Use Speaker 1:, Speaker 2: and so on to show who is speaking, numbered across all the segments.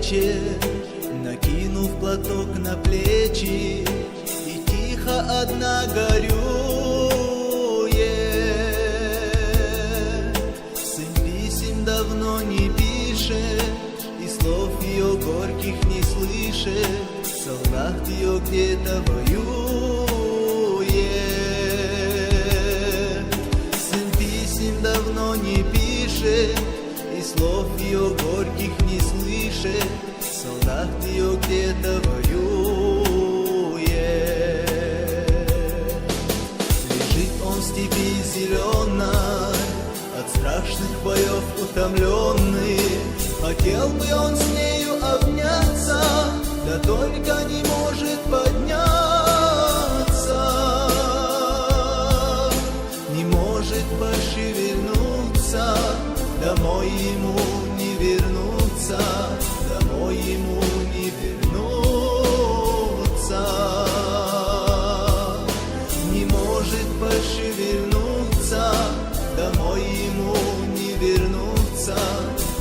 Speaker 1: вечер, накинув платок на плечи, и тихо одна горюет. Сын писем давно не пишет, и слов ее горьких не слышит, солдат ее где-то воюет. Сын писем давно не пишет, и слов ее горьких не слышит, солдат ее где-то воюет. Лежит он в степи зеленой, от страшных боев утомленный. Хотел бы он с нею обняться, да только не может подняться, не может пошевельнуться. Домой ему не вернуться, домой ему не вернуться, не может пошевельнуться, домой ему не вернуться,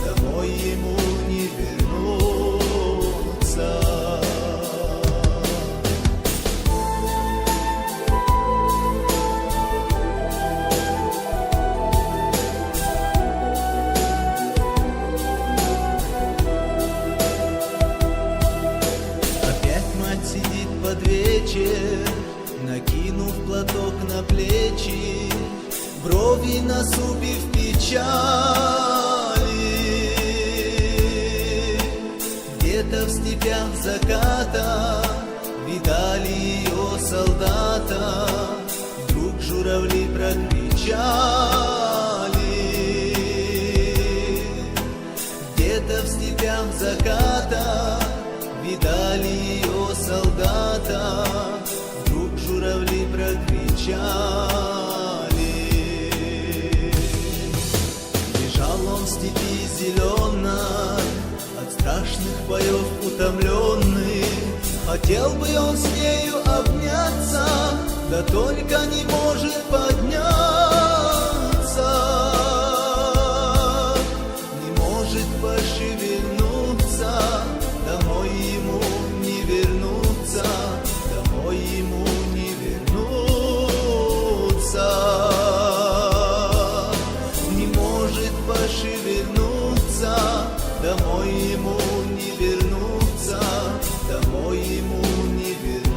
Speaker 1: домой ему не вернуться. Сидит под вечер, накинув платок на плечи, брови насупив печали. Где-то в степях заката видали ее солдата, вдруг журавли прокричали. Где-то в степях заката видали ее солдата, вдруг журавли прокричали. Лежал он в степи зеленой, от страшных боев утомленный. Хотел бы он с нею обняться, да только не может подняться, не может пошевельнуться. Домой ему не вернуться, домой ему не вернуться, не может пошевельнуться. Домой ему не вернуться, домой ему не вернуться.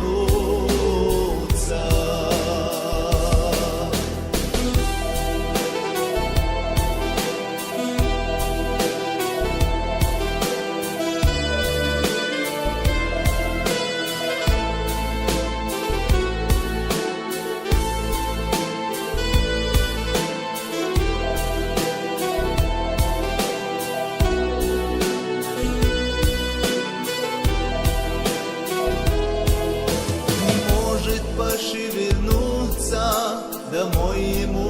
Speaker 1: Пошевельнуться, домой ему